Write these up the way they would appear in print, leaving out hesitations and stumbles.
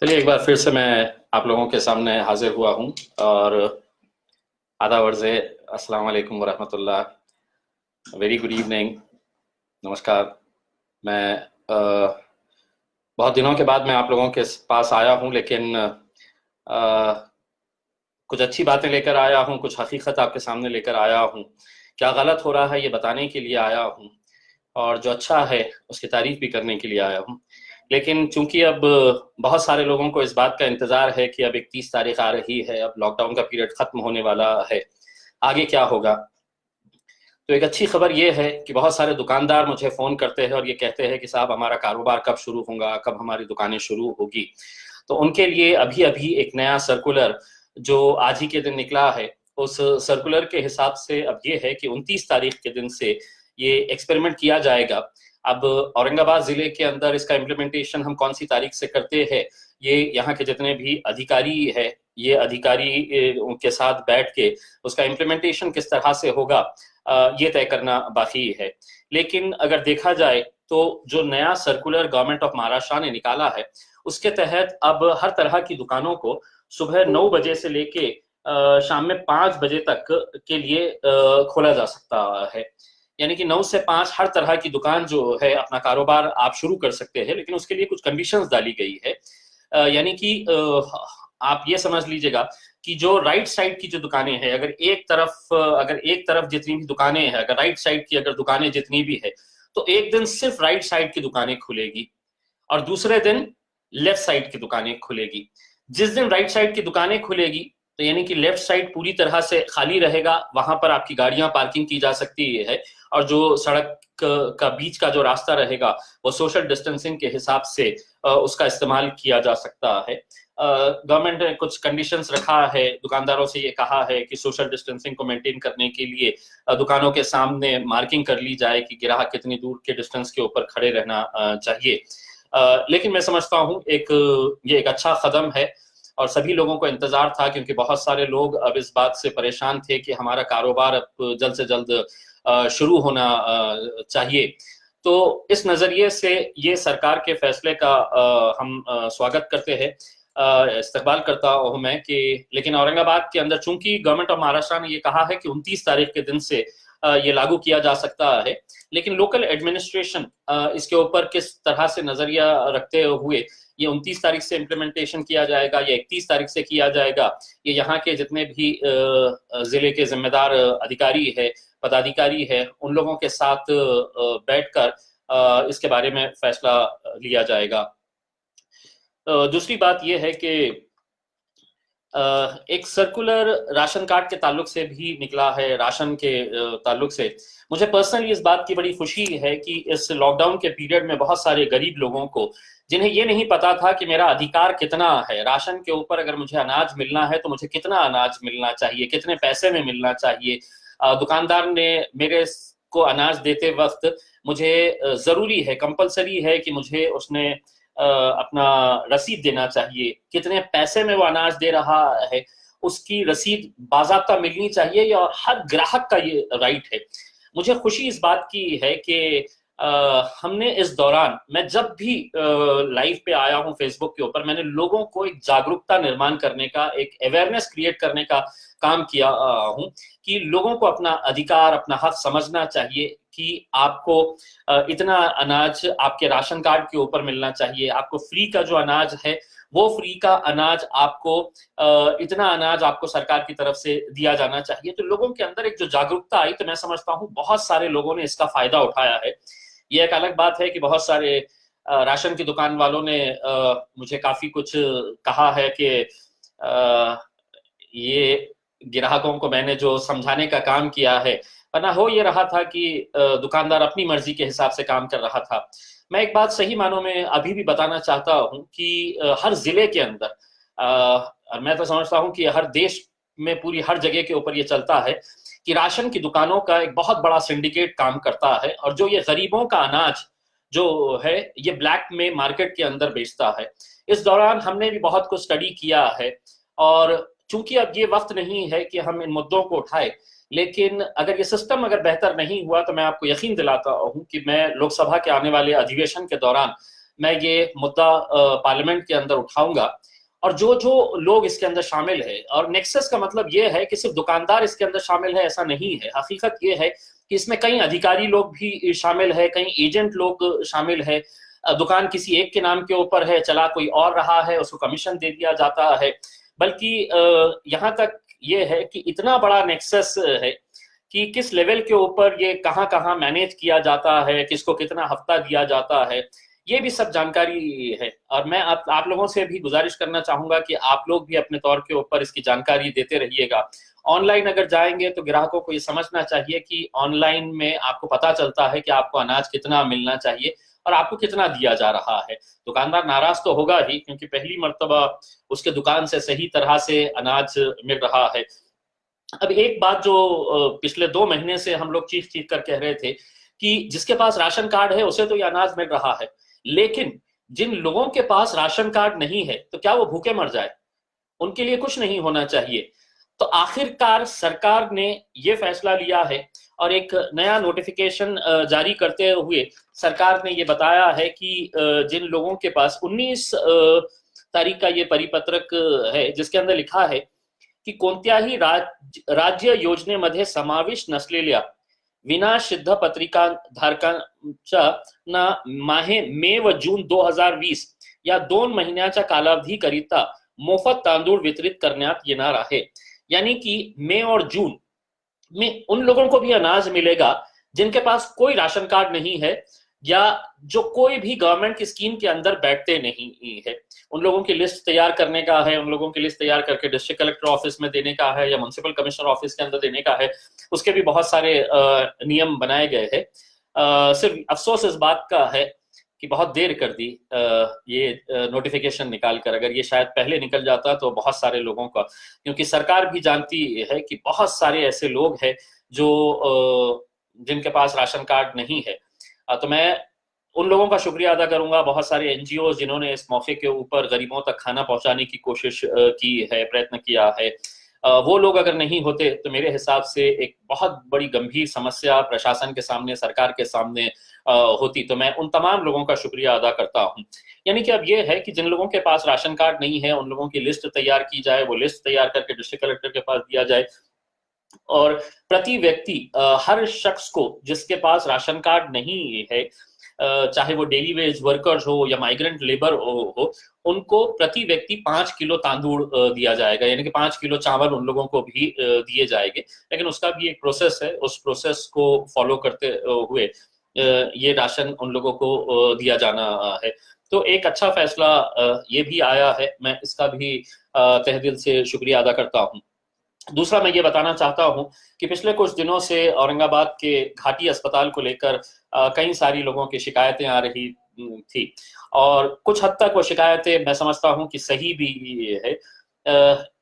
चलिए एक बार फिर से मैं आप लोगों के सामने हाजिर हुआ हूँ और आदा वर्ज़ अस्सलाम वालेकुम वरहमतुल्लाह। Very good evening. नमस्कार। मैं बहुत दिनों के बाद मैं आप लोगों के पास आया हूँ, लेकिन कुछ अच्छी बातें लेकर आया हूँ, कुछ हकीकत आपके सामने लेकर आया हूँ। क्या गलत हो रहा है ये बताने के लिए आया हूँ, और जो अच्छा है उसकी तारीफ भी करने के लिए आया हूँ। लेकिन चूंकि अब बहुत सारे लोगों को इस बात का इंतजार है कि अब 31 तारीख आ रही है, अब लॉकडाउन का पीरियड खत्म होने वाला है, आगे क्या होगा। तो एक अच्छी खबर ये है कि बहुत सारे दुकानदार मुझे फ़ोन करते हैं और ये कहते हैं कि साहब हमारा कारोबार कब शुरू होगा, कब हमारी दुकानें शुरू होगी। तो उनके लिए अभी अभी एक नया सर्कुलर जो आज ही के दिन निकला है, उस सर्कुलर के हिसाब से अब ये है कि 29 तारीख के दिन से ये एक्सपेरिमेंट किया जाएगा। अब औरंगाबाद जिले के अंदर इसका इम्प्लीमेंटेशन हम कौन सी तारीख से करते हैं, ये यहाँ के जितने भी अधिकारी है, ये अधिकारी उनके साथ बैठ के उसका इम्प्लीमेंटेशन किस तरह से होगा, ये तय करना बाकी है। लेकिन अगर देखा जाए तो जो नया सर्कुलर गवर्नमेंट ऑफ महाराष्ट्र ने निकाला है, उसके तहत अब हर तरह की दुकानों को सुबह 9 बजे से लेके शाम में 5 बजे तक के लिए खोला जा सकता है। यानी कि 9 से 5 हर तरह की दुकान जो है अपना कारोबार आप शुरू कर सकते हैं, लेकिन उसके लिए कुछ कंडीशंस डाली गई है। यानी कि आप ये समझ लीजिएगा कि जो राइट साइड की जो दुकानें हैं, अगर एक तरफ जितनी भी दुकानें हैं, अगर राइट साइड की अगर दुकानें जितनी भी है, तो एक दिन सिर्फ राइट साइड की दुकानें खुलेगी और दूसरे दिन लेफ्ट साइड की दुकानें खुलेगी। जिस दिन राइट साइड की दुकानें खुलेगी तो यानी कि लेफ्ट साइड पूरी तरह से खाली रहेगा, वहां पर आपकी गाड़ियां पार्किंग की जा सकती है, और जो सड़क का बीच का जो रास्ता रहेगा वो सोशल डिस्टेंसिंग के हिसाब से उसका इस्तेमाल किया जा सकता है। गवर्नमेंट ने कुछ कंडीशंस रखा है, दुकानदारों से ये कहा है कि सोशल डिस्टेंसिंग को मेंटेन करने के लिए दुकानों के सामने मार्किंग कर ली जाए कि ग्राहक कितनी दूर के डिस्टेंस के ऊपर खड़े रहना चाहिए। लेकिन मैं समझता हूँ ये एक अच्छा कदम है और सभी लोगों को इंतजार था, क्योंकि बहुत सारे लोग अब इस बात से परेशान थे कि हमारा कारोबार अब जल्द से जल्द शुरू होना चाहिए। तो इस नजरिए से ये सरकार के फैसले का हम स्वागत करते हैं, इस्तकबाल करता हूँ मैं कि लेकिन औरंगाबाद के अंदर चूंकि गवर्नमेंट ऑफ महाराष्ट्र ने ये कहा है कि 29 तारीख के दिन से ये लागू किया जा सकता है, लेकिन लोकल एडमिनिस्ट्रेशन इसके ऊपर किस तरह से नजरिया रखते हुए ये 29 तारीख से इम्प्लीमेंटेशन किया जाएगा या 31 तारीख से किया जाएगा, ये यहाँ के जितने भी जिले के जिम्मेदार अधिकारी है, पदाधिकारी है, उन लोगों के साथ बैठकर इसके बारे में फैसला लिया जाएगा। दूसरी बात यह है कि एक सर्कुलर राशन कार्ड के ताल्लुक से भी निकला है। राशन के ताल्लुक से मुझे पर्सनली इस बात की बड़ी खुशी है कि इस लॉकडाउन के पीरियड में बहुत सारे गरीब लोगों को, जिन्हें ये नहीं पता था कि मेरा अधिकार कितना है राशन के ऊपर, अगर मुझे अनाज मिलना है तो मुझे कितना अनाज मिलना चाहिए, कितने पैसे में मिलना चाहिए, दुकानदार ने मेरे को अनाज देते वक्त मुझे जरूरी है, कंपलसरी है कि मुझे उसने अपना रसीद देना चाहिए, कितने पैसे में वो अनाज दे रहा है उसकी रसीद बाज़ाब्ता मिलनी चाहिए, और हर ग्राहक का ये राइट है। मुझे खुशी इस बात की है कि हमने इस दौरान, मैं जब भी लाइव पे आया हूं फेसबुक के ऊपर, मैंने लोगों को एक जागरूकता निर्माण करने का, एक अवेयरनेस क्रिएट करने का काम किया हूं कि लोगों को अपना अधिकार, अपना हक समझना चाहिए कि आपको इतना अनाज आपके राशन कार्ड के ऊपर मिलना चाहिए, आपको फ्री का जो अनाज है वो फ्री का अनाज आपको, इतना अनाज आपको सरकार की तरफ से दिया जाना चाहिए। तो लोगों के अंदर एक जो जागरूकता आई, तो मैं समझता हूँ बहुत सारे लोगों ने इसका फायदा उठाया है। ये एक अलग बात है कि बहुत सारे राशन की दुकान वालों ने मुझे काफी कुछ कहा है कि ये ग्राहकों को मैंने जो समझाने का काम किया है, वरना हो ये रहा था कि दुकानदार अपनी मर्जी के हिसाब से काम कर रहा था। मैं एक बात सही मानों में अभी भी बताना चाहता हूं कि हर जिले के अंदर, और मैं तो समझता हूं कि हर देश में पूरी हर जगह के ऊपर ये चलता है कि राशन की दुकानों का एक बहुत बड़ा सिंडिकेट काम करता है, और जो ये गरीबों का अनाज जो है ये ब्लैक में मार्केट के अंदर बेचता है। इस दौरान हमने भी बहुत कुछ स्टडी किया है, और चूंकि अब ये वक्त नहीं है कि हम इन मुद्दों को उठाए, लेकिन अगर ये सिस्टम अगर बेहतर नहीं हुआ तो मैं आपको यकीन दिलाता हूं कि मैं लोकसभा के आने वाले अधिवेशन के दौरान मैं ये मुद्दा पार्लियामेंट के अंदर उठाऊंगा। और जो जो लोग इसके अंदर शामिल है, और नेक्सस का मतलब ये है कि सिर्फ दुकानदार इसके अंदर शामिल है ऐसा नहीं है। हकीकत ये है कि इसमें कई अधिकारी लोग भी शामिल है, कई एजेंट लोग शामिल है। दुकान किसी एक के नाम के ऊपर है, चला कोई और रहा है, उसको कमीशन दे दिया जाता है। बल्कि यहाँ तक ये है कि इतना बड़ा नेक्सस है कि किस लेवल के ऊपर ये कहाँ कहाँ मैनेज किया जाता है, किसको कितना हफ्ता दिया जाता है, ये भी सब जानकारी है। और मैं आप लोगों से भी गुजारिश करना चाहूंगा कि आप लोग भी अपने तौर के ऊपर इसकी जानकारी देते रहिएगा। ऑनलाइन अगर जाएंगे तो ग्राहकों को ये समझना चाहिए कि ऑनलाइन में आपको पता चलता है कि आपको अनाज कितना मिलना चाहिए और आपको कितना दिया जा रहा है। दुकानदार नाराज तो होगा ही, क्योंकि पहली मर्तबा उसके दुकान से सही तरह से अनाज मिल रहा है। अब एक बात जो पिछले 2 महीने से हम लोग चीख चीख कर कह रहे थे कि जिसके पास राशन कार्ड है उसे तो ये अनाज मिल रहा है, लेकिन जिन लोगों के पास राशन कार्ड नहीं है तो क्या वो भूखे मर जाए? उनके लिए कुछ नहीं होना चाहिए। तो आखिरकार सरकार ने ये फैसला लिया है और एक नया नोटिफिकेशन जारी करते हुए सरकार ने ये बताया है कि जिन लोगों के पास 19 तारीख का ये परिपत्रक है, जिसके अंदर लिखा है की कोणत्याही राज्य योजनेमध्ये समाविष्ट नसलेल्या विना सिद्ध पत्रिका धारकांच्या ना माहे मे व जून 2020 या 2 महिन्याच्या कालावधीकरिता मोफत तांदूळ वितरित करण्यात येणार आहे। यानी कि मई और जून में उन लोगों को भी अनाज मिलेगा जिनके पास कोई राशन कार्ड नहीं है या जो कोई भी गवर्नमेंट की स्कीम के अंदर बैठते नहीं है। उन लोगों की लिस्ट तैयार करने का है, उन लोगों की लिस्ट तैयार करके डिस्ट्रिक्ट कलेक्टर ऑफिस में देने का है या म्युनिसिपल कमिश्नर ऑफिस के अंदर देने का है। उसके भी बहुत सारे नियम बनाए गए हैं। सिर्फ अफसोस इस बात का है कि बहुत देर कर दी ये नोटिफिकेशन निकाल कर। अगर ये शायद पहले निकल जाता तो बहुत सारे लोगों का, क्योंकि सरकार भी जानती है कि बहुत सारे ऐसे लोग हैं जो जिनके पास राशन कार्ड नहीं है। तो मैं उन लोगों का शुक्रिया अदा करूंगा, बहुत सारे एनजीओ जिन्होंने इस मौके के ऊपर गरीबों तक खाना पहुंचाने की कोशिश की है, प्रयत्न किया है। वो लोग अगर नहीं होते तो मेरे हिसाब से एक बहुत बड़ी गंभीर समस्या प्रशासन के सामने, सरकार के सामने होती। तो मैं उन तमाम लोगों का शुक्रिया अदा करता हूं। यानी कि अब ये है कि जिन लोगों के पास राशन कार्ड नहीं है उन लोगों की लिस्ट तैयार की जाए, वो लिस्ट तैयार करके डिस्ट्रिक्ट कलेक्टर के पास दिया जाए और प्रति व्यक्ति हर शख्स को जिसके पास राशन कार्ड नहीं है, चाहे वो डेली वेज वर्कर्स हो या माइग्रेंट लेबर हो, उनको प्रति व्यक्ति 5 किलो तांदूळ दिया जाएगा। यानी कि 5 किलो चावल उन लोगों को भी दिए जाएंगे। लेकिन उसका भी एक प्रोसेस है, उस प्रोसेस को फॉलो करते हुए ये राशन उन लोगों को दिया जाना है। तो एक अच्छा फैसला ये भी आया है, मैं इसका भी तहे दिल से शुक्रिया अदा करता हूँ। दूसरा मैं ये बताना चाहता हूं कि पिछले कुछ दिनों से औरंगाबाद के घाटी अस्पताल को लेकर कई सारी लोगों की शिकायतें आ रही थी और कुछ हद तक वो शिकायतें मैं समझता हूं कि सही भी है।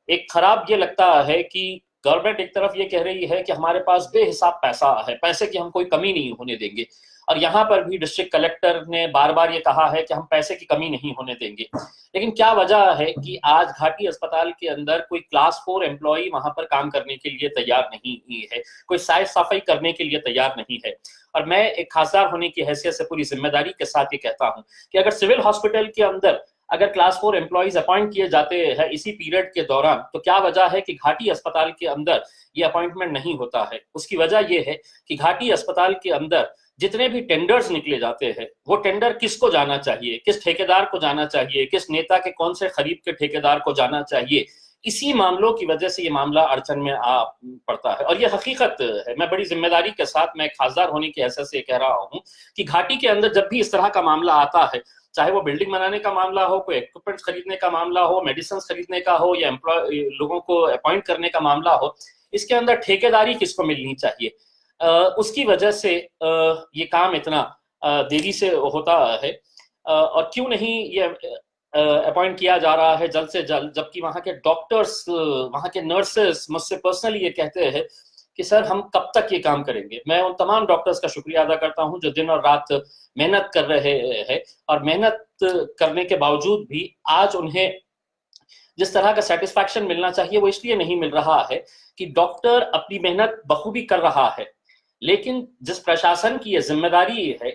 एक खराब ये लगता है कि गवर्नमेंट एक तरफ ये कह रही है कि हमारे पास बेहिसाब पैसा है, पैसे की हम कोई कमी नहीं होने देंगे, और यहाँ पर भी डिस्ट्रिक्ट कलेक्टर ने बार बार ये कहा है कि हम पैसे की कमी नहीं होने देंगे। लेकिन क्या वजह है कि आज घाटी अस्पताल के अंदर कोई क्लास 4 एम्प्लॉई वहां पर काम करने के लिए तैयार नहीं है, कोई साफ सफाई करने के लिए तैयार नहीं है। और मैं एक खासदार होने की हैसियत से पूरी जिम्मेदारी के साथ ये कहता हूं कि अगर सिविल हॉस्पिटल के अंदर अगर क्लास 4 एम्प्लॉइज अपॉइंट किए जाते हैं इसी पीरियड के दौरान, तो क्या वजह है कि घाटी अस्पताल के अंदर ये अपॉइंटमेंट नहीं होता है? उसकी वजह यह है कि घाटी अस्पताल के अंदर जितने भी टेंडर्स निकले जाते हैं वो टेंडर किसको जाना चाहिए, किस ठेकेदार को जाना चाहिए, किस नेता के कौन से खरीद के ठेकेदार को जाना चाहिए, इसी मामलों की वजह से ये मामला अड़चन में आ पड़ता है। और ये हकीकत है, मैं बड़ी जिम्मेदारी के साथ मैं खासदार होने की हैसियत से कह रहा हूँ कि घाटी के अंदर जब भी इस तरह का मामला आता है, चाहे वो बिल्डिंग बनाने का मामला हो, कोई इक्विपमेंट खरीदने का मामला हो, मेडिसिन खरीदने का हो या एम्प्लॉय लोगों को अपॉइंट करने का मामला हो, इसके अंदर ठेकेदारी किसको मिलनी चाहिए, उसकी वजह से ये काम इतना देरी से होता है। और क्यों नहीं ये अपॉइंट किया जा रहा है जल्द से जल्द, जबकि वहाँ के डॉक्टर्स, वहाँ के नर्सेस मुझसे पर्सनली ये कहते हैं कि सर हम कब तक ये काम करेंगे। मैं उन तमाम डॉक्टर्स का शुक्रिया अदा करता हूँ जो दिन और रात मेहनत कर रहे हैं, और मेहनत करने के बावजूद भी आज उन्हें जिस तरह का सेटिस्फैक्शन मिलना चाहिए वो इसलिए नहीं मिल रहा है कि डॉक्टर अपनी मेहनत बखूबी कर रहा है, लेकिन जिस प्रशासन की ये जिम्मेदारी है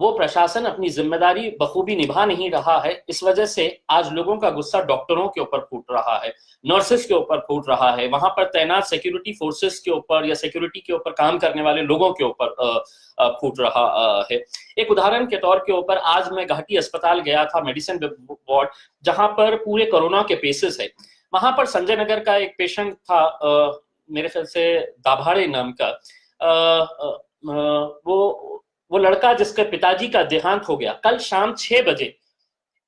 वो प्रशासन अपनी जिम्मेदारी बखूबी निभा नहीं रहा है। इस वजह से आज लोगों का गुस्सा डॉक्टरों के ऊपर फूट रहा है, नर्सेस के ऊपर फूट रहा है, वहां पर तैनात सिक्योरिटी फोर्सेस के ऊपर या सिक्योरिटी के ऊपर काम करने वाले लोगों के ऊपर फूट रहा है। एक उदाहरण के तौर के ऊपर आज मैं घाटी अस्पताल गया था, मेडिसिन वार्ड, जहां पर पूरे कोरोना के पेशेंट है। वहां पर संजय नगर का एक पेशेंट था, मेरे ख्याल से दाभाड़े नाम का, वो लड़का जिसके पिताजी का देहांत हो गया कल शाम 6 बजे,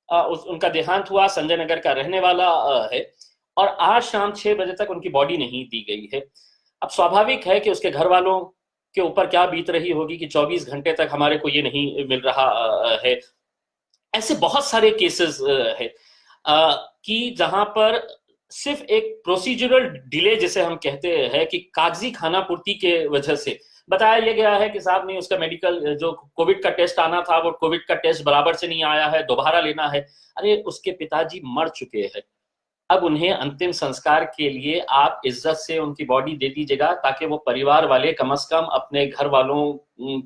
उनका देहांत हुआ, संजय नगर का रहने वाला है, और आज शाम 6 बजे तक उनकी बॉडी नहीं दी गई है। अब स्वाभाविक है कि उसके घर वालों के ऊपर क्या बीत रही होगी कि 24 घंटे तक हमारे को ये नहीं मिल रहा है। ऐसे बहुत सारे केसेस है कि जहां पर सिर्फ एक प्रोसीजरल डिले जिसे हम कहते हैं कि कागजी खाना पूर्ति के वजह से बताया यह गया है कि साहब नहीं, उसका मेडिकल जो कोविड का टेस्ट आना था वो कोविड का टेस्ट बराबर से नहीं आया है, दोबारा लेना है। अरे उसके पिताजी मर चुके हैं, अब उन्हें अंतिम संस्कार के लिए आप इज्जत से उनकी बॉडी दे दीजिएगा ताकि वो परिवार वाले कम से कम अपने घर वालों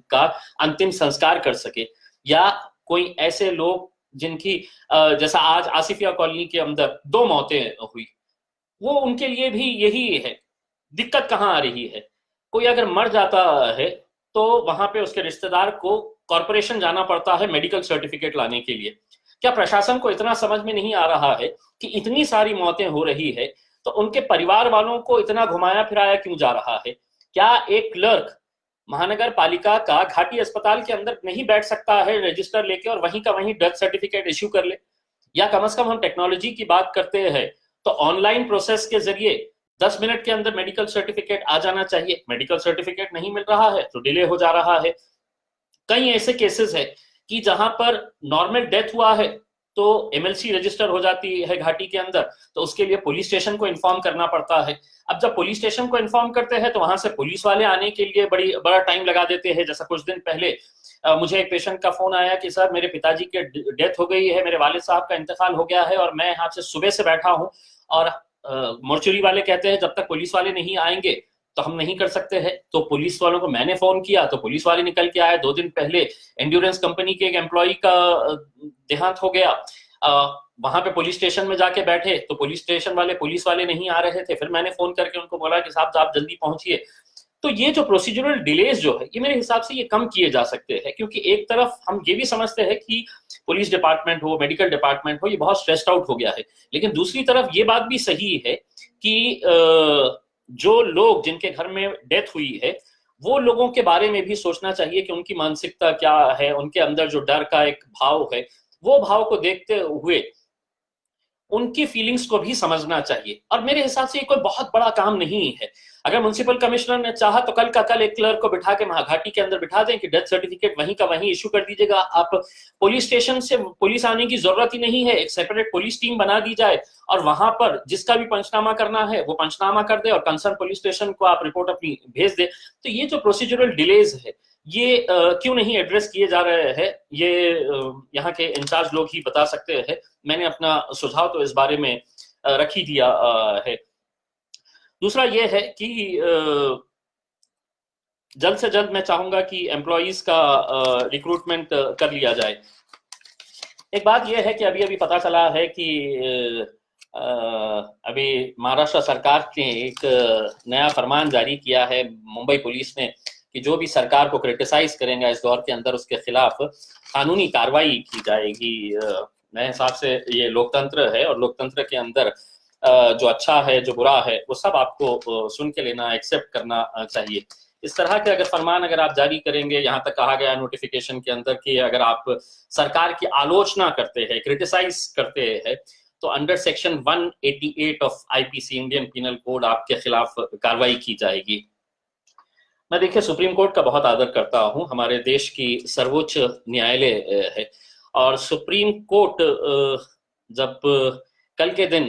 का अंतिम संस्कार कर सके। या कोई ऐसे लोग जिनकी जैसा आज आसिफिया कॉलोनी के अंदर 2 मौतें हुई, वो उनके लिए भी यही है। दिक्कत कहाँ आ रही है, कोई अगर मर जाता है तो वहां पे उसके रिश्तेदार को कॉर्पोरेशन जाना पड़ता है मेडिकल सर्टिफिकेट लाने के लिए। क्या प्रशासन को इतना समझ में नहीं आ रहा है कि इतनी सारी मौतें हो रही है तो उनके परिवार वालों को इतना घुमाया फिराया क्यों जा रहा है? क्या एक क्लर्क महानगर पालिका का घाटी अस्पताल के अंदर नहीं बैठ सकता है रजिस्टर लेके और वहीं का वहीं डेथ सर्टिफिकेट इश्यू कर ले? या कम से कम हम टेक्नोलॉजी की बात करते हैं तो ऑनलाइन प्रोसेस के जरिए 10 मिनट के अंदर मेडिकल सर्टिफिकेट आ जाना चाहिए। मेडिकल सर्टिफिकेट नहीं मिल रहा है तो डिले हो जा रहा है। कई ऐसे केसेस है कि जहां पर नॉर्मल डेथ हुआ है तो एमएलसी रजिस्टर हो जाती है घाटी के अंदर, तो उसके लिए पुलिस स्टेशन को इन्फॉर्म करना पड़ता है। अब जब पुलिस स्टेशन को इन्फॉर्म करते हैं तो वहां से पुलिस वाले आने के लिए बड़ा टाइम लगा देते हैं। जैसा कुछ दिन पहले मुझे एक पेशेंट का फोन आया कि सर मेरे पिताजी के डेथ हो गई है, मेरे वालिद साहब का इंतकाल हो गया है और मैं यहाँ से सुबह से बैठा हूँ, और मोर्चरी वाले कहते हैं जब तक पुलिस वाले नहीं आएंगे तो हम नहीं कर सकते हैं। तो पुलिस वालों को मैंने फोन किया तो पुलिस वाले निकल के आए। 2 दिन पहले एंड्योरेंस कंपनी के एक एम्प्लॉय का देहांत हो गया, वहां पे पुलिस स्टेशन में जाके बैठे तो पुलिस स्टेशन वाले पुलिस वाले नहीं आ रहे थे। फिर मैंने फोन करके उनको बोला कि साहब आप जल्दी पहुंचिए। तो ये जो प्रोसीजरल डिलेज जो है ये मेरे हिसाब से ये कम किए जा सकते हैं, क्योंकि एक तरफ हम ये भी समझते हैं कि पुलिस डिपार्टमेंट हो, मेडिकल डिपार्टमेंट हो, ये बहुत स्ट्रेस्ड आउट हो गया है, लेकिन दूसरी तरफ ये बात भी सही है कि जो लोग जिनके घर में डेथ हुई है वो लोगों के बारे में भी सोचना चाहिए कि उनकी मानसिकता क्या है, उनके अंदर जो डर का एक भाव है वो भाव को देखते हुए उनकी फीलिंग्स को भी समझना चाहिए। और मेरे हिसाब से ये कोई बहुत बड़ा काम नहीं है। अगर म्युनिसिपल कमिश्नर ने चाहा तो कल का कल एक क्लर्क को बिठा के महाघाटी के अंदर बिठा दें कि डेथ सर्टिफिकेट वहीं का वहीं इशू कर दीजिएगा। आप पुलिस स्टेशन से पुलिस आने की जरूरत ही नहीं है, एक सेपरेट पुलिस टीम बना दी जाए और वहां पर जिसका भी पंचनामा करना है वो पंचनामा कर दे और कंसर्न पुलिस स्टेशन को आप रिपोर्ट अपनी भेज दे। तो ये जो प्रोसीजरल डिलेज है ये क्यों नहीं एड्रेस किए जा रहे हैं, ये यहाँ के इंचार्ज लोग ही बता सकते हैं। मैंने अपना सुझाव तो इस बारे में रख ही दिया है। दूसरा ये है कि जल्द से जल्द मैं चाहूंगा कि एम्प्लॉइज का रिक्रूटमेंट कर लिया जाए। एक बात यह है कि अभी अभी पता चला है कि अभी महाराष्ट्र सरकार ने एक नया फरमान जारी किया है मुंबई पुलिस ने कि जो भी सरकार को क्रिटिसाइज करेंगे इस दौर के अंदर उसके खिलाफ कानूनी कार्रवाई की जाएगी। मेरे हिसाब से ये लोकतंत्र है और लोकतंत्र के अंदर जो अच्छा है जो बुरा है वो सब आपको सुन के लेना, एक्सेप्ट करना चाहिए। इस तरह के अगर फरमान अगर आप जारी करेंगे, यहाँ तक कहा गया नोटिफिकेशन के अंदर कि अगर आप सरकार की आलोचना करते हैं, क्रिटिसाइज करते हैं, तो under section 188 of IPC Indian penal code आपके खिलाफ कार्रवाई की जाएगी। मैं देखिए सुप्रीम कोर्ट का बहुत आदर करता हूं, हमारे देश की सर्वोच्च न्यायालय है और सुप्रीम कोर्ट जब कल के दिन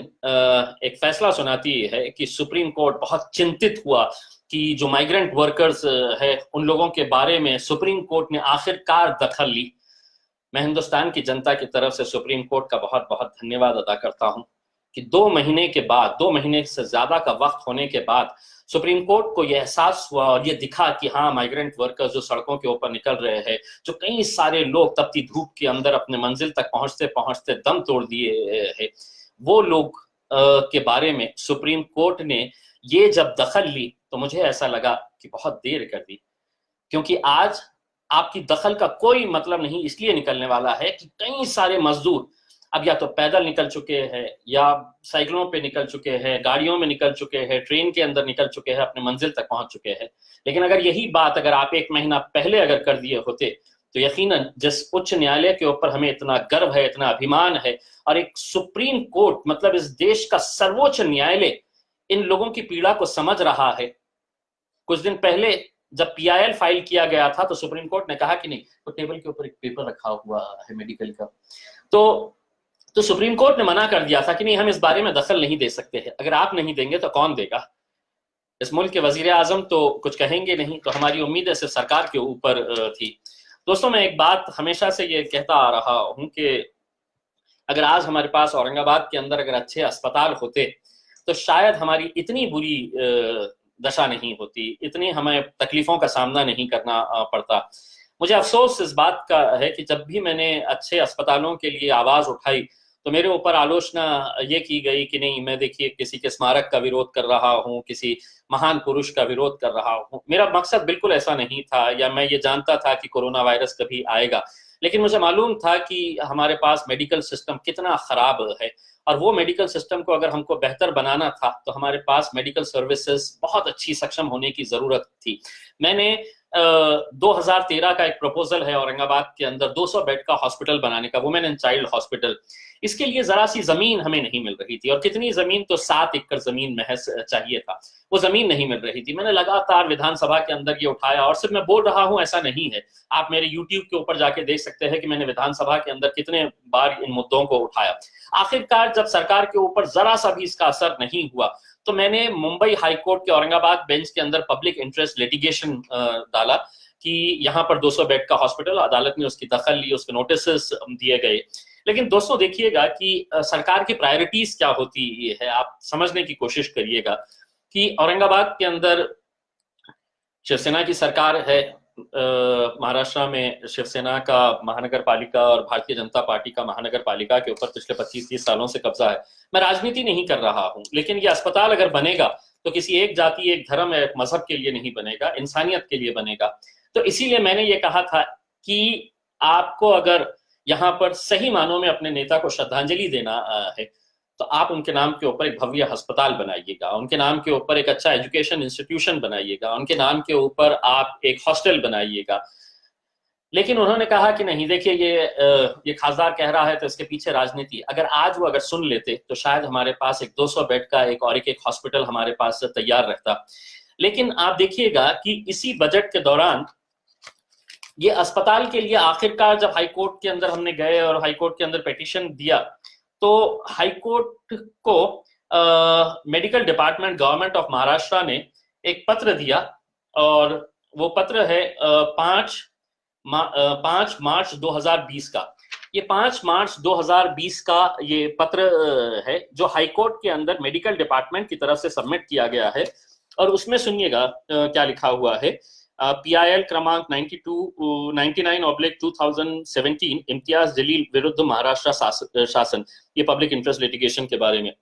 एक फैसला सुनाती है कि सुप्रीम कोर्ट बहुत चिंतित हुआ कि जो माइग्रेंट वर्कर्स है उन लोगों के बारे में सुप्रीम कोर्ट ने आखिरकार दखल ली। मैं हिंदुस्तान की जनता की तरफ से सुप्रीम कोर्ट का बहुत बहुत धन्यवाद अदा करता हूं कि 2 महीने के बाद, 2 महीने से ज्यादा का वक्त होने के बाद सुप्रीम कोर्ट को यह एहसास हुआ और यह दिखा कि हाँ, माइग्रेंट वर्कर्स जो सड़कों के ऊपर निकल रहे हैं, जो कई सारे लोग तपती धूप के अंदर अपने मंजिल तक पहुंचते पहुंचते दम तोड़ दिए हैं, वो लोग के बारे में सुप्रीम कोर्ट ने ये जब दखल ली तो मुझे ऐसा लगा कि बहुत देर कर दी। क्योंकि आज आपकी दखल का कोई मतलब नहीं इसलिए निकलने वाला है कि कई सारे मजदूर अब या तो पैदल निकल चुके हैं, या साइकिलों पे निकल चुके हैं, गाड़ियों में निकल चुके हैं, ट्रेन के अंदर निकल चुके हैं, अपने मंजिल तक पहुंच चुके हैं। लेकिन अगर यही बात अगर आप 1 महीना पहले अगर कर दिए होते तो यकीनन जिस उच्च न्यायालय के ऊपर हमें इतना गर्व है, इतना अभिमान है, और एक सुप्रीम कोर्ट मतलब इस देश का सर्वोच्च न्यायालय इन लोगों की पीड़ा को समझ रहा है। कुछ दिन पहले जब PIL फाइल किया गया था तो सुप्रीम कोर्ट ने कहा कि नहीं, तो टेबल के ऊपर एक पेपर रखा हुआ है मेडिकल का, तो सुप्रीम कोर्ट ने मना कर दिया था कि नहीं, हम इस बारे में दखल नहीं दे सकते हैं। अगर आप नहीं देंगे तो कौन देगा? इस मुल्क के वजीर आजम तो कुछ कहेंगे नहीं, तो हमारी उम्मीद सिर्फ सरकार के ऊपर थी। दोस्तों, मैं एक बात हमेशा से ये कहता आ रहा हूं कि अगर आज हमारे पास औरंगाबाद के अंदर अगर अच्छे अस्पताल होते तो शायद हमारी इतनी बुरी दशा नहीं होती, इतनी हमें तकलीफों का सामना नहीं करना पड़ता। मुझे अफसोस इस बात का है कि जब भी मैंने अच्छे अस्पतालों के लिए आवाज उठाई तो मेरे ऊपर आलोचना ये की गई कि नहीं, मैं देखिए किसी के स्मारक का विरोध कर रहा हूँ, किसी महान पुरुष का विरोध कर रहा हूँ। मेरा मकसद बिल्कुल ऐसा नहीं था, या मैं ये जानता था कि कोरोना वायरस कभी आएगा, लेकिन मुझे मालूम था कि हमारे पास मेडिकल सिस्टम कितना खराब है, और वो मेडिकल सिस्टम को अगर हमको बेहतर बनाना था तो हमारे पास मेडिकल सर्विसेज बहुत अच्छी सक्षम होने की जरूरत थी। मैंने 2013 का एक प्रपोजल है औरंगाबाद के अंदर 200 बेड का हॉस्पिटल बनाने का, वुमेन एंड चाइल्ड हॉस्पिटल। इसके लिए जरा सी जमीन हमें नहीं मिल रही थी, और कितनी जमीन, तो 7 एकड़ जमीन महज चाहिए था, वो जमीन नहीं मिल रही थी। मैंने लगातार विधानसभा के अंदर ये उठाया, और सिर्फ मैं बोल रहा हूं ऐसा नहीं है, आप मेरे YouTube के ऊपर जाके देख सकते हैं कि मैंने विधानसभा के अंदर कितने बार इन मुद्दों को उठाया। आखिरकार जब सरकार के ऊपर जरा सा भी इसका असर नहीं हुआ तो मैंने मुंबई हाईकोर्ट के औरंगाबाद बेंच के अंदर पब्लिक इंटरेस्ट लिटिगेशन डाला कि यहाँ पर 200 बेड का हॉस्पिटल। अदालत ने उसकी दखल ली, उसके नोटिस दिए गए। लेकिन दोस्तों देखिएगा कि सरकार की प्रायोरिटीज क्या होती है, आप समझने की कोशिश करिएगा कि औरंगाबाद के अंदर शिवसेना की सरकार है, महाराष्ट्र में शिवसेना का महानगर पालिका और भारतीय जनता पार्टी का महानगर पालिका के ऊपर पिछले 25-30 सालों से कब्जा है। मैं राजनीति नहीं कर रहा हूं, लेकिन ये अस्पताल अगर बनेगा तो किसी एक जाति, एक धर्म, एक मजहब के लिए नहीं बनेगा, इंसानियत के लिए बनेगा। तो इसीलिए मैंने ये कहा था कि आपको अगर यहाँ पर सही मानों में अपने नेता को श्रद्धांजलि देना है तो आप उनके नाम के ऊपर एक भव्य अस्पताल बनाइएगा, उनके नाम के ऊपर एक अच्छा एजुकेशन इंस्टीट्यूशन बनाइएगा, उनके नाम के ऊपर आप एक हॉस्टल बनाइएगा। लेकिन उन्होंने कहा कि नहीं, देखिए ये खासदार कह रहा है तो इसके पीछे राजनीति। अगर आज वो अगर सुन लेते तो शायद हमारे पास एक 200 बेड का एक और एक हॉस्पिटल हमारे पास तैयार रहता। लेकिन आप देखिएगा कि इसी बजट के दौरान ये अस्पताल के लिए आखिरकार जब हाईकोर्ट के अंदर हमने गए और हाईकोर्ट के अंदर पिटीशन दिया तो हाईकोर्ट को medical department government of Maharashtra ने एक पत्र दिया, और वो पत्र है 5 मार्च 2020 का। ये 5 मार्च 2020 का ये पत्र है जो हाईकोर्ट के अंदर मेडिकल डिपार्टमेंट की तरफ से सबमिट किया गया है। और उसमें सुनिएगा क्या लिखा हुआ है। PIL क्रमांक 99/2017 इम्तियाज जलील विरुद्ध महाराष्ट्र शासन, ये पब्लिक इंटरेस्ट लिटिगेशन के बारे में।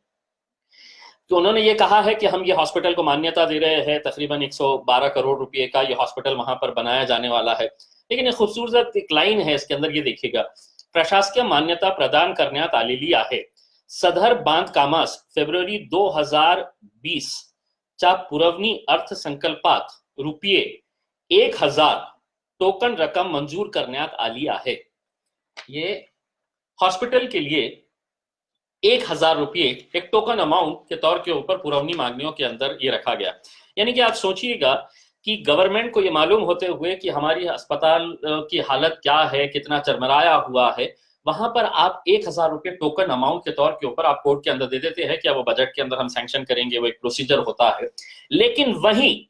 तो उन्होंने ये कहा है कि हम ये हॉस्पिटल को मान्यता दे रहे हैं, तकरीबन 112 करोड़ रुपए का ये हॉस्पिटल वहां पर बनाया जाने वाला है। लेकिन एक खूबसूरत एक लाइन है इसके अंदर, ये देखिएगा, प्रशासकीय मान्यता प्रदान करण्यात आलेली आहे। सदर बांधकामास फेब्रुवारी 2020 च्या पुरवणी अर्थसंकल्पात रुपये 1000 टोकन रकम मंजूर करण्यात आली आहे। ये हॉस्पिटल के लिए 1000 रुपये एक टोकन अमाउंट के तौर के ऊपर पुरवनी मांगनियों के अंदर ये रखा गया। यानी कि आप सोचिएगा कि गवर्नमेंट को ये मालूम होते हुए कि हमारी अस्पताल की हालत क्या है, कितना चरमराया हुआ है, वहां पर आप 1000 रुपये टोकन अमाउंट के तौर के ऊपर आप कोर्ट के अंदर दे देते हैं। क्या वो बजट के अंदर हम सैंक्शन करेंगे, वो एक प्रोसीजर होता है। लेकिन वहीं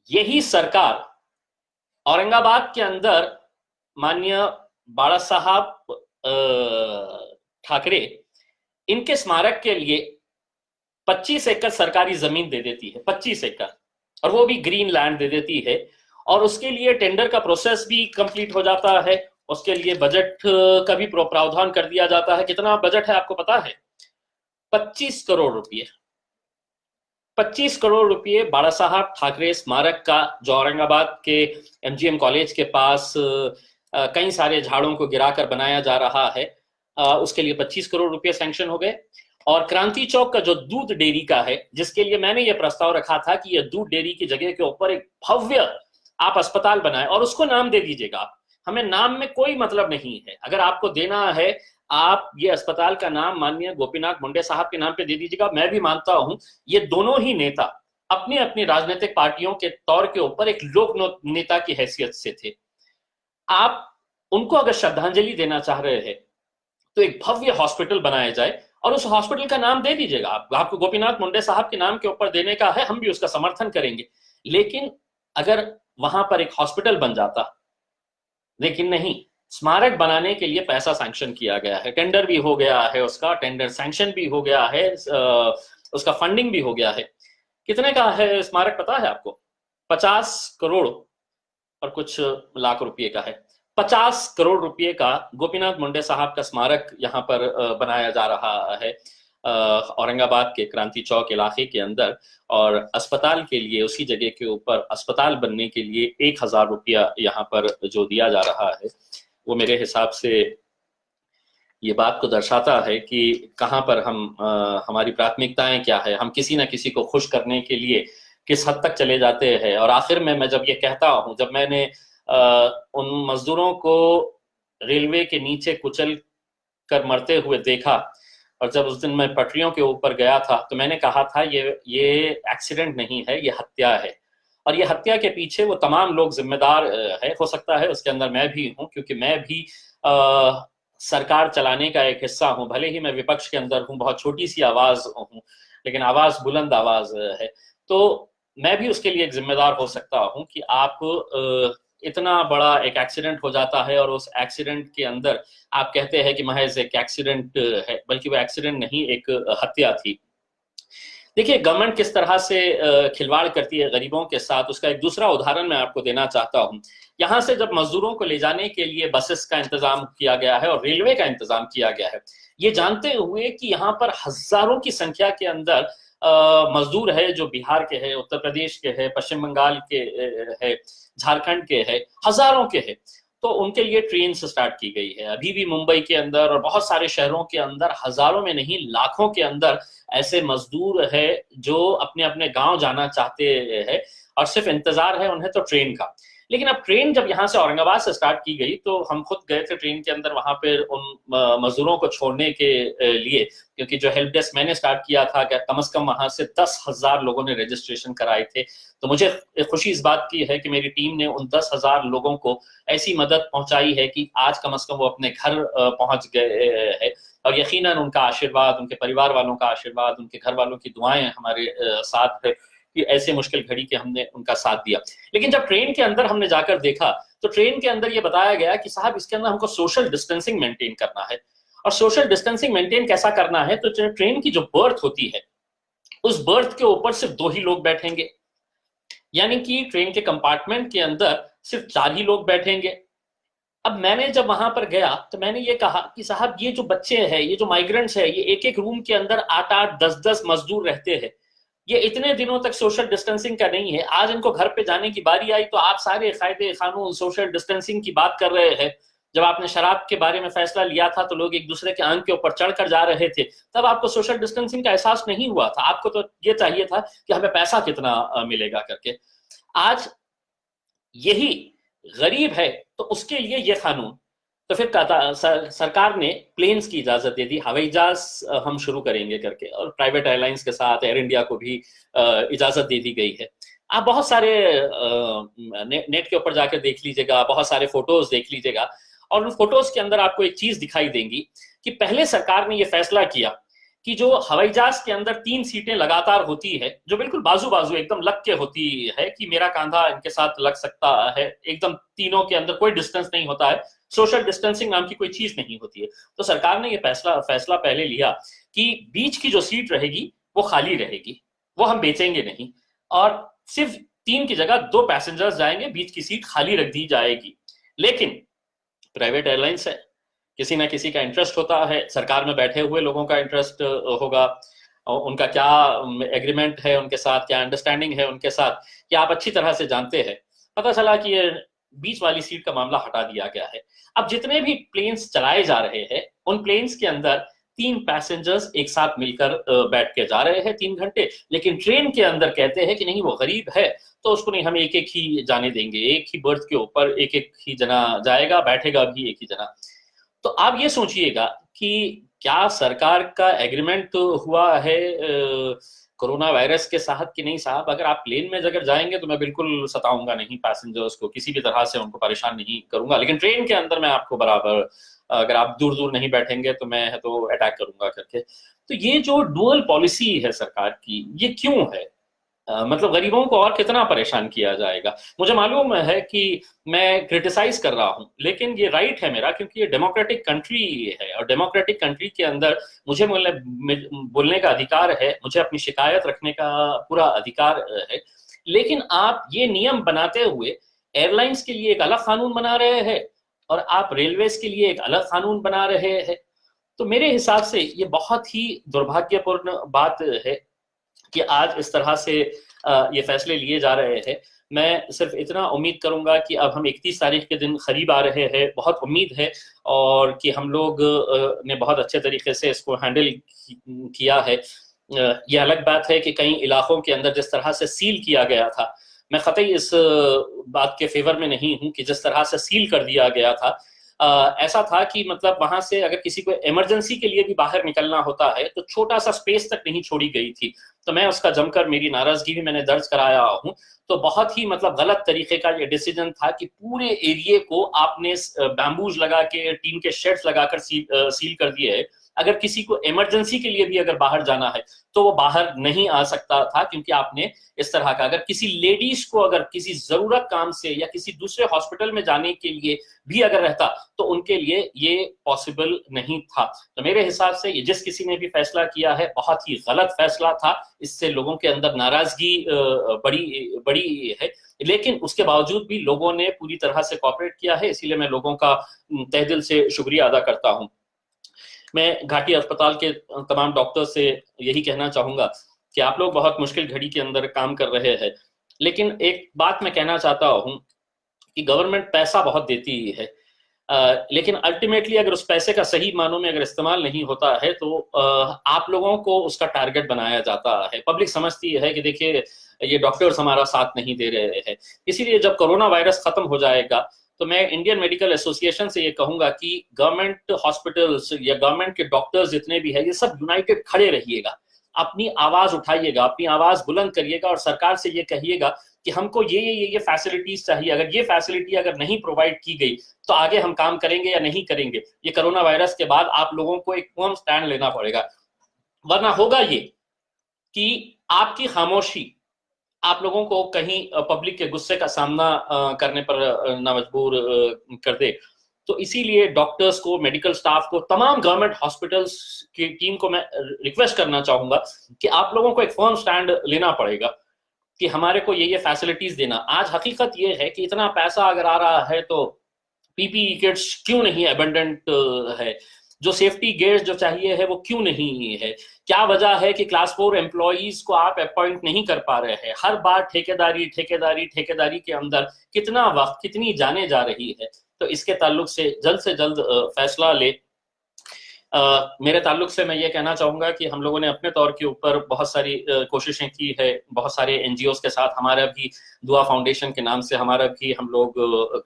यही सरकार औरंगाबाद के अंदर माननीय बाला साहब ठाकरे, इनके स्मारक के लिए 25 एकड़ सरकारी जमीन दे देती है, 25 एकड़, और वो भी ग्रीन लैंड दे देती है। और उसके लिए टेंडर का प्रोसेस भी कंप्लीट हो जाता है, उसके लिए बजट का भी प्रावधान कर दिया जाता है। कितना बजट है आपको पता है? 25 करोड़ रुपए। 25 करोड़ रुपए बाला साहब ठाकरे स्मारक का, जो औरंगाबाद के एमजीएम कॉलेज के पास कई सारे झाड़ों को गिराकर बनाया जा रहा है, उसके लिए 25 करोड़ रुपए सैंक्शन हो गए। और क्रांति चौक का जो दूध डेयरी का है, जिसके लिए मैंने ये प्रस्ताव रखा था कि ये दूध डेयरी की जगह के ऊपर एक भव्य आप अस्पताल बनाए और उसको नाम दे दीजिएगा आप। हमें नाम में कोई मतलब नहीं है, अगर आपको देना है आप ये अस्पताल का नाम माननीय गोपीनाथ मुंडे साहब के नाम पे दे दीजिएगा। मैं भी मानता हूं ये दोनों ही नेता अपनी अपनी राजनीतिक पार्टियों के तौर के ऊपर एक लोक नेता की हैसियत से थे। आप उनको अगर श्रद्धांजलि देना चाह रहे हैं तो एक भव्य हॉस्पिटल बनाया जाए और उस हॉस्पिटल का नाम दे दीजिएगा। आपको गोपीनाथ मुंडे साहब के नाम के ऊपर देने का है, हम भी उसका समर्थन करेंगे। लेकिन अगर वहां पर एक हॉस्पिटल बन जाता, लेकिन नहीं, स्मारक बनाने के लिए पैसा सैंक्शन किया गया है, टेंडर भी हो गया है, उसका टेंडर सैंक्शन भी हो गया है, उसका फंडिंग भी हो गया है। कितने का है स्मारक पता है आपको? 50 करोड़ और कुछ लाख रुपए का है। 50 करोड़ रुपए का गोपीनाथ मुंडे साहब का स्मारक यहाँ पर बनाया जा रहा है औरंगाबाद के क्रांति चौक इलाके के अंदर। और अस्पताल के लिए, उसी जगह के ऊपर अस्पताल बनने के लिए 1000 रुपया यहाँ पर जो दिया जा रहा है, वो मेरे हिसाब से ये बात को दर्शाता है कि कहाँ पर हम हमारी प्राथमिकताएं क्या है, हम किसी ना किसी को खुश करने के लिए किस हद तक चले जाते हैं। और आखिर में मैं जब ये कहता हूँ, जब मैंने उन मजदूरों को रेलवे के नीचे कुचल कर मरते हुए देखा और जब उस दिन मैं पटरियों के ऊपर गया था, तो मैंने कहा था ये एक्सीडेंट नहीं है, ये हत्या है। और ये हत्या के पीछे वो तमाम लोग जिम्मेदार है। हो सकता है उसके अंदर मैं भी हूँ, क्योंकि मैं भी सरकार चलाने का एक हिस्सा हूँ। भले ही मैं विपक्ष के अंदर हूँ, बहुत छोटी सी आवाज हूँ, लेकिन आवाज बुलंद आवाज है। तो मैं भी उसके लिए एक जिम्मेदार हो सकता हूँ कि आप इतना बड़ा एक एक्सीडेंट हो जाता है और उस एक्सीडेंट के अंदर आप कहते हैं कि महज एक एक्सीडेंट है, बल्कि वो एक्सीडेंट नहीं, एक हत्या थी। देखिए गवर्नमेंट किस तरह से खिलवाड़ करती है गरीबों के साथ, उसका एक दूसरा उदाहरण मैं आपको देना चाहता हूं। यहां से जब मजदूरों को ले जाने के लिए बसेस का इंतजाम किया गया है और रेलवे का इंतजाम किया गया है, ये जानते हुए कि यहाँ पर हजारों की संख्या के अंदर मजदूर है जो बिहार के हैं, उत्तर प्रदेश के हैं, पश्चिम बंगाल के है, झारखंड के हैं, हजारों के हैं, तो उनके लिए ट्रेन स्टार्ट की गई है। अभी भी मुंबई के अंदर और बहुत सारे शहरों के अंदर हजारों में नहीं लाखों के अंदर ऐसे मजदूर है जो अपने अपने गांव जाना चाहते हैं और सिर्फ इंतजार है उन्हें तो ट्रेन का। लेकिन अब ट्रेन जब यहाँ से औरंगाबाद से स्टार्ट की गई तो हम खुद गए थे ट्रेन के अंदर, वहां पर उन मजदूरों को छोड़ने के लिए, क्योंकि जो हेल्प डेस्क मैंने स्टार्ट किया था, क्या कम से कम वहां से 10,000 लोगों ने रजिस्ट्रेशन कराए थे। तो मुझे खुशी इस बात की है कि मेरी टीम ने उन 10,000 लोगों को ऐसी मदद पहुंचाई है कि आज कम से कम वो अपने घर पहुंच गए हैं। और यकीनन उनका आशीर्वाद, उनके परिवार वालों का आशीर्वाद, उनके घर वालों की दुआएं हमारे साथ है कि ऐसे मुश्किल घड़ी के हमने उनका साथ दिया। लेकिन जब ट्रेन के अंदर हमने जाकर देखा तो ट्रेन के अंदर ये बताया गया कि साहब इसके अंदर हमको सोशल डिस्टेंसिंग मेंटेन करना है। और सोशल डिस्टेंसिंग मेंटेन कैसा करना है? तो ट्रेन की जो बर्थ होती है उस बर्थ के ऊपर सिर्फ 2 ही लोग बैठेंगे, यानी कि ट्रेन के कंपार्टमेंट के अंदर सिर्फ 4 ही लोग बैठेंगे। अब मैंने जब वहां पर गया तो मैंने ये कहा कि साहब ये जो बच्चे हैं, ये जो माइग्रेंट्स है, ये एक एक रूम के अंदर 8-8, 10-10 मजदूर रहते हैं। ये इतने दिनों तक सोशल डिस्टेंसिंग का नहीं है, आज इनको घर पे जाने की बारी आई तो आप सारे कायदे कानून सोशल डिस्टेंसिंग की बात कर रहे हैं। जब आपने शराब के बारे में फैसला लिया था तो लोग एक दूसरे के आंख के ऊपर चढ़कर जा रहे थे, तब आपको सोशल डिस्टेंसिंग का एहसास नहीं हुआ था। आपको तो ये चाहिए था कि हमें पैसा कितना मिलेगा करके। आज यही गरीब है तो उसके लिए ये कानून। तो फिर सरकार ने प्लेन्स की इजाजत दे दी, हवाई जहाज हम शुरू करेंगे करके, और प्राइवेट एयरलाइंस के साथ एयर इंडिया को भी इजाजत दे दी गई है। आप बहुत सारे नेट के ऊपर जाकर देख लीजिएगा, बहुत सारे फोटोज देख लीजिएगा, और उन फोटोज के अंदर आपको एक चीज दिखाई देंगी कि पहले सरकार ने यह फैसला किया कि जो हवाई जहाज के अंदर 3 सीटें लगातार होती है, जो बिल्कुल बाजू बाजू एकदम लग के होती है कि मेरा कंधा इनके साथ लग सकता है, एकदम तीनों के अंदर कोई डिस्टेंस नहीं होता है, सोशल डिस्टेंसिंग नाम की कोई चीज नहीं होती है। तो सरकार ने यह फैसला पहले लिया कि बीच की जो सीट रहेगी वो खाली रहेगी, वो हम बेचेंगे नहीं, और सिर्फ 3 की जगह 2 पैसेंजर्स जाएंगे, बीच की सीट खाली रख दी जाएगी। लेकिन प्राइवेट एयरलाइंस है, किसी ना किसी का इंटरेस्ट होता है, सरकार में बैठे हुए लोगों का इंटरेस्ट होगा, और उनका क्या एग्रीमेंट है उनके साथ, क्या अंडरस्टैंडिंग है उनके साथ, कि आप अच्छी तरह से जानते हैं। पता चला कि ये बीच वाली सीट का मामला हटा दिया गया है। अब जितने भी प्लेन्स चलाए जा रहे हैं, उन प्लेन्स के अंदर 3 पैसेंजर्स एक साथ मिलकर बैठ के जा रहे हैं 3 घंटे, लेकिन ट्रेन के अंदर कहते हैं कि नहीं, वो गरीब है तो उसको नहीं, हम एक एक ही जाने देंगे, एक ही बर्थ के ऊपर एक एक ही जना जाएगा, बैठेगा भी एक ही जना। तो आप ये सोचिएगा कि क्या सरकार का एग्रीमेंट हुआ है कोरोना वायरस के साथ कि नहीं? साहब, अगर आप प्लेन में अगर जाएंगे तो मैं बिल्कुल सताऊंगा नहीं पैसेंजर्स को, किसी भी तरह से उनको परेशान नहीं करूंगा, लेकिन ट्रेन के अंदर मैं आपको बराबर, अगर आप दूर दूर नहीं बैठेंगे तो मैं तो अटैक करूंगा करके। तो ये जो डुअल पॉलिसी है सरकार की, ये क्यों है? मतलब गरीबों को और कितना परेशान किया जाएगा? मुझे मालूम है कि मैं क्रिटिसाइज कर रहा हूं, लेकिन ये राइट है मेरा, क्योंकि ये डेमोक्रेटिक कंट्री है, और डेमोक्रेटिक कंट्री के अंदर मुझे बोलने का अधिकार है, मुझे अपनी शिकायत रखने का पूरा अधिकार है। लेकिन आप ये नियम बनाते हुए एयरलाइंस के लिए एक अलग कानून बना रहे हैं, और आप रेलवेज के लिए एक अलग कानून बना रहे हैं। तो मेरे हिसाब से ये बहुत ही दुर्भाग्यपूर्ण बात है कि आज इस तरह से ये फैसले लिए जा रहे हैं। मैं सिर्फ इतना उम्मीद करूंगा कि अब हम 31 तारीख के दिन करीब आ रहे हैं, बहुत उम्मीद है, और कि हम लोग ने बहुत अच्छे तरीके से इसको हैंडल किया है। ये अलग बात है कि कई इलाकों के अंदर जिस तरह से सील किया गया था, मैं कतई इस बात के फेवर में नहीं हूं कि जिस तरह से सील कर दिया गया था, ऐसा था कि मतलब वहां से अगर किसी को इमरजेंसी के लिए भी बाहर निकलना होता है तो छोटा सा स्पेस तक नहीं छोड़ी गई थी। तो मैं उसका जमकर, मेरी नाराजगी भी मैंने दर्ज कराया हूं। तो बहुत ही मतलब गलत तरीके का ये डिसीजन था कि पूरे एरिया को आपने बैम्बूज लगा के, टीन के शेड्स लगाकर सील कर दिए है। अगर किसी को इमरजेंसी के लिए भी अगर बाहर जाना है तो वो बाहर नहीं आ सकता था, क्योंकि आपने इस तरह का, अगर किसी लेडीज को अगर किसी जरूरत काम से या किसी दूसरे हॉस्पिटल में जाने के लिए भी अगर रहता तो उनके लिए ये पॉसिबल नहीं था। तो मेरे हिसाब से ये जिस किसी ने भी फैसला किया है, बहुत ही गलत फैसला था। इससे लोगों के अंदर नाराजगी बड़ी बड़ी है, लेकिन उसके बावजूद भी लोगों ने पूरी तरह से कॉपरेट किया है, इसीलिए मैं लोगों का तहे दिल से शुक्रिया अदा करता हूं। मैं घाटी अस्पताल के तमाम डॉक्टर से यही कहना चाहूंगा कि आप लोग बहुत मुश्किल घड़ी के अंदर काम कर रहे हैं, लेकिन एक बात मैं कहना चाहता हूं कि गवर्नमेंट पैसा बहुत देती है, लेकिन अल्टीमेटली अगर उस पैसे का सही मानों में अगर इस्तेमाल नहीं होता है तो आप लोगों को उसका टारगेट बनाया जाता है। पब्लिक समझती है कि देखिए ये डॉक्टर्स हमारा साथ नहीं दे रहे हैं। इसीलिए जब कोरोना वायरस खत्म हो जाएगा तो मैं इंडियन मेडिकल एसोसिएशन से ये कहूंगा कि गवर्नमेंट हॉस्पिटल्स या गवर्नमेंट के डॉक्टर्स जितने भी है, ये सब यूनाइटेड खड़े रहिएगा, अपनी आवाज उठाइएगा, अपनी आवाज बुलंद करिएगा, और सरकार से ये कहिएगा कि हमको ये फैसिलिटीज चाहिए। अगर ये फैसिलिटी अगर नहीं प्रोवाइड की गई तो आगे हम काम करेंगे या नहीं करेंगे। ये कोरोना वायरस के बाद आप लोगों को एक फर्म स्टैंड लेना पड़ेगा, वरना होगा ये कि आपकी खामोशी आप लोगों को कहीं पब्लिक के गुस्से का सामना करने पर ना मजबूर कर दे। तो इसीलिए डॉक्टर्स को, मेडिकल स्टाफ को, तमाम गवर्नमेंट हॉस्पिटल्स की टीम को मैं रिक्वेस्ट करना चाहूंगा कि आप लोगों को एक फर्म स्टैंड लेना पड़ेगा कि हमारे को ये फैसिलिटीज देना। आज हकीकत ये है कि इतना पैसा अगर आ रहा है तो पीपीई किट्स क्यों नहीं अबंडेंट है, जो सेफ्टी गेयर्स जो चाहिए है वो क्यों नहीं है? क्या वजह है कि क्लास 4 एम्प्लॉइज को आप अपॉइंट नहीं कर पा रहे हैं? हर बार ठेकेदारी ठेकेदारी ठेकेदारी के अंदर कितना वक्त, कितनी जाने जा रही है। तो इसके ताल्लुक से जल्द फैसला ले। मेरे ताल्लुक से मैं ये कहना चाहूंगा कि हम लोगों ने अपने तौर के ऊपर बहुत सारी कोशिशें की है, बहुत सारे एनजीओज के साथ, हमारा भी दुआ फाउंडेशन के नाम से हमारा भी हम लोग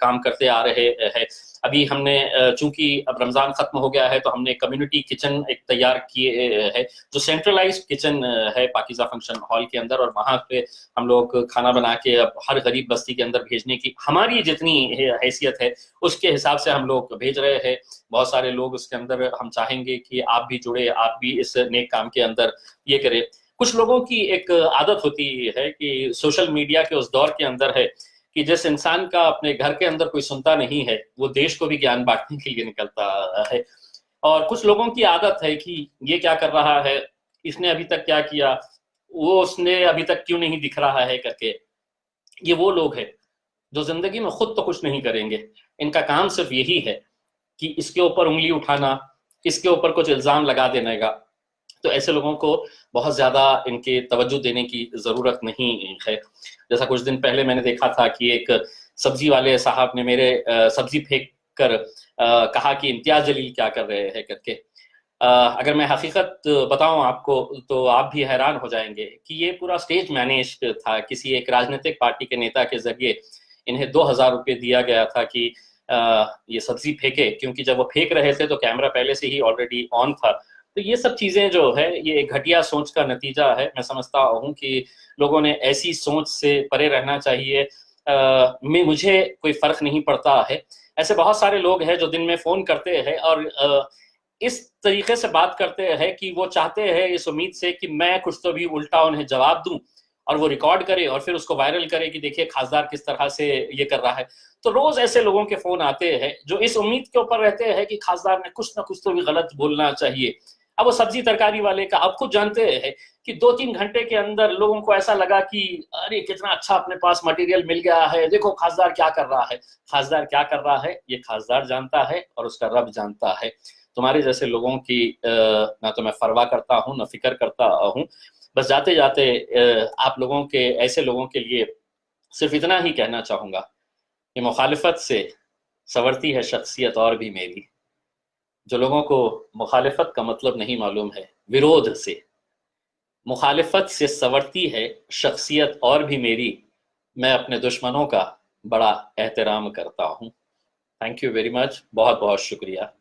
काम करते आ रहे हैं। अभी हमने, चूंकि अब रमजान खत्म हो गया है, तो हमने कम्युनिटी किचन एक तैयार किए है, जो सेंट्रलाइज्ड किचन है पाकिजा फंक्शन हॉल के अंदर, और वहां पे हम लोग खाना बना के अब हर गरीब बस्ती के अंदर भेजने की हमारी जितनी हैसियत है उसके हिसाब से हम लोग भेज रहे हैं। बहुत सारे लोग उसके अंदर, हम चाहेंगे कि आप भी जुड़े, आप भी इस नेक काम के अंदर ये करें। कुछ लोगों की एक आदत होती है कि सोशल मीडिया के उस दौर के अंदर है कि जिस इंसान का अपने घर के अंदर कोई सुनता नहीं है, वो देश को भी ज्ञान बांटने के लिए निकलता है। और कुछ लोगों की आदत है कि ये क्या कर रहा है, इसने अभी तक क्या किया, वो उसने अभी तक क्यों नहीं दिख रहा है करके। ये वो लोग हैं जो जिंदगी में खुद तो कुछ नहीं करेंगे, इनका काम सिर्फ यही है कि इसके ऊपर उंगली उठाना, इसके ऊपर कुछ इल्जाम लगा देने का। तो ऐसे लोगों को बहुत ज्यादा इनके तवज्जो देने की जरूरत नहीं है। जैसा कुछ दिन पहले मैंने देखा था कि एक सब्जी वाले साहब ने मेरे सब्जी फेंक कर कहा कि इम्तियाज जलील क्या कर रहे हैं करके। अगर मैं हकीकत बताऊं आपको तो आप भी हैरान हो जाएंगे कि ये पूरा स्टेज मैनेज था। किसी एक राजनीतिक पार्टी के नेता के जरिए इन्हें 2,000 रुपये दिया गया था कि ये सब्जी फेंके, क्योंकि जब वो फेंक रहे थे तो कैमरा पहले से ही ऑलरेडी ऑन था। तो ये सब चीजें जो है ये एक घटिया सोच का नतीजा है। मैं समझता हूँ कि लोगों ने ऐसी सोच से परे रहना चाहिए। मुझे कोई फर्क नहीं पड़ता है, ऐसे बहुत सारे लोग हैं जो दिन में फोन करते हैं और इस तरीके से बात करते हैं कि वो चाहते हैं इस उम्मीद से कि मैं कुछ तो भी उल्टा उन्हें जवाब दूं और वो रिकॉर्ड करे और फिर उसको वायरल करे कि देखिए खासदार किस तरह से ये कर रहा है। तो रोज ऐसे लोगों के फोन आते हैं जो इस उम्मीद के ऊपर रहते हैं कि खासदार ने कुछ ना कुछ तो भी गलत बोलना चाहिए। अब वो सब्जी तरकारी वाले का आप खुद जानते हैं कि 2-3 घंटे के अंदर लोगों को ऐसा लगा कि अरे कितना अच्छा अपने पास मटेरियल मिल गया है, देखो खासदार क्या कर रहा है। खासदार क्या कर रहा है ये खासदार जानता है और उसका रब जानता है। तुम्हारे जैसे लोगों की ना तो मैं परवाह करता हूँ ना फिक्र करता हूँ। बस जाते जाते आप लोगों के, ऐसे लोगों के लिए सिर्फ इतना ही कहना चाहूंगा कि मुखालिफत से संवरती है शख्सियत और भी मेरी। जो लोगों को मुखालिफत का मतलब नहीं मालूम है, विरोध से, मुखालिफत से संवरती है शख्सियत और भी मेरी। मैं अपने दुश्मनों का बड़ा एहतराम करता हूँ। थैंक यू वेरी मच, बहुत बहुत शुक्रिया।